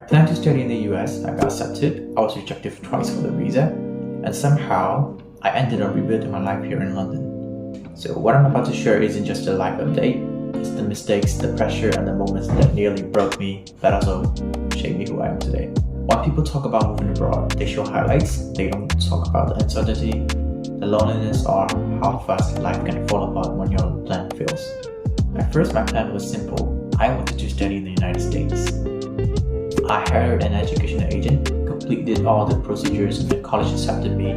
I planned to study in the US, I got accepted, I was rejected twice for the visa, and somehow I ended up rebuilding my life here in London. So what I'm about to share isn't just a life update, it's the mistakes, the pressure, and the moments that nearly broke me, but also shaped me who I am today. When people talk about moving abroad, they show highlights, they don't talk about the uncertainty, the loneliness, or how fast life can fall apart when your plan fails. At first, my plan was simple. I wanted to study in the United States. I hired an education agent, completed all the procedures, and the college accepted me.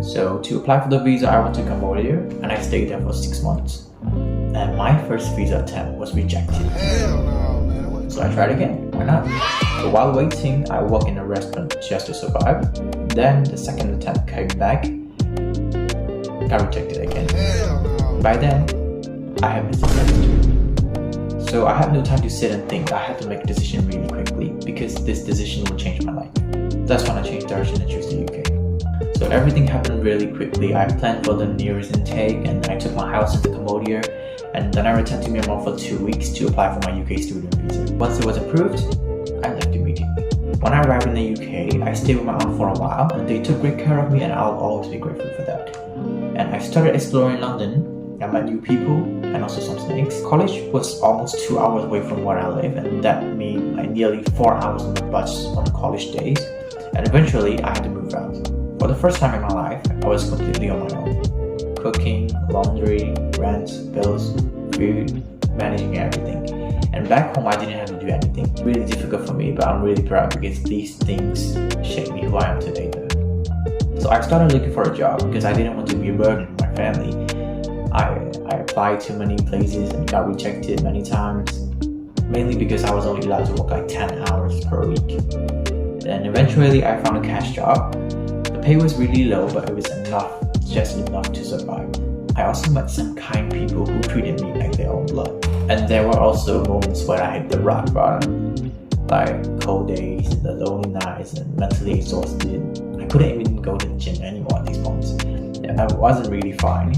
So to apply for the visa, I went to Cambodia, and I stayed there for 6 months. And my first visa attempt was rejected. Hell no, man. So I tried again, why not? So while waiting, I worked in a restaurant just to survive. Then the second attempt came back, got rejected again. Hell no. By then, I had missed the So I had no time to sit and think. I had to make a decision really quickly because this decision will change my life. That's when I changed direction and chose the UK. So everything happened really quickly. I planned for the nearest intake and I took my house into Cambodia, and then I returned to Myanmar for 2 weeks to apply for my UK student visa. Once it was approved, I left immediately. When I arrived in the UK, I stayed with my aunt for a while and they took great care of me, and I'll always be grateful for that. And I started exploring London. I met new people and also some snakes. College was almost 2 hours away from where I live, and that meant like nearly 4 hours on the bus on college days. And eventually I had to move out. For the first time in my life, I was completely on my own. Cooking, laundry, rent, bills, food, managing everything. And back home I didn't have to do anything. Really difficult for me, but I'm really proud because these things shaped me who I am today though. So I started looking for a job because I didn't want to be a burden on my family. I applied to many places and got rejected many times, mainly because I was only allowed to work like 10 hours per week. Then eventually I found a cash job. The pay was really low, but it was enough, just enough to survive. I also met some kind people who treated me like their own blood. And there were also moments where I hit the rock bottom, like cold days, the lonely nights, and mentally exhausted. I couldn't even go to the gym anymore at these moments. I wasn't really fine.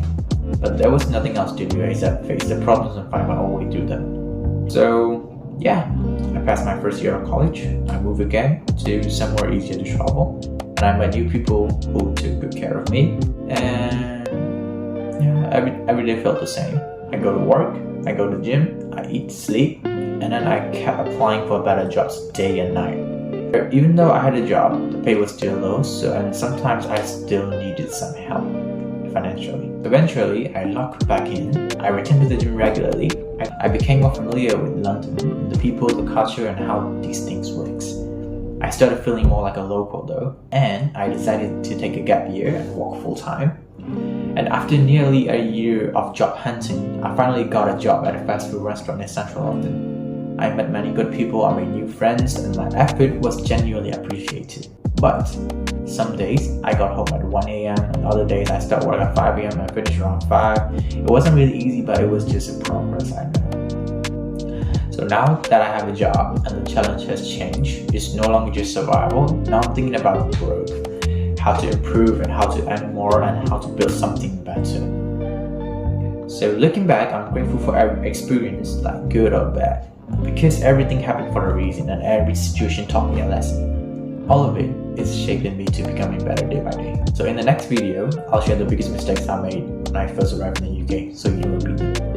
But there was nothing else to do except face the problems and find my own way through them. So yeah, I passed my first year of college. I moved again to somewhere easier to travel, and I met new people who took good care of me. And yeah, every day felt the same. I go to work, I go to the gym, I eat, sleep, and then I kept applying for better jobs day and night. Even though I had a job, the pay was still low, and sometimes I still needed some help financially. Eventually, I locked back in. I returned to the gym regularly. I became more familiar with London, the people, the culture, and how these things works. I started feeling more like a local though, and I decided to take a gap year and work full time. And after nearly a year of job hunting, I finally got a job at a fast food restaurant in central London. I met many good people, I made new friends, and my effort was genuinely appreciated. But some days I got home at 1 a.m. and other days I start work at 5 a.m. and finish around 5. It wasn't really easy, but it was just a progress, I know. So now that I have a job and the challenge has changed, it's no longer just survival. Now I'm thinking about growth, how to improve and how to earn more and how to build something better. So looking back, I'm grateful for every experience, like good or bad, because everything happened for a reason and every situation taught me a lesson. All of it is shaping me to becoming better day by day. So in the next video, I'll share the biggest mistakes I made when I first arrived in the UK so you don't repeat them.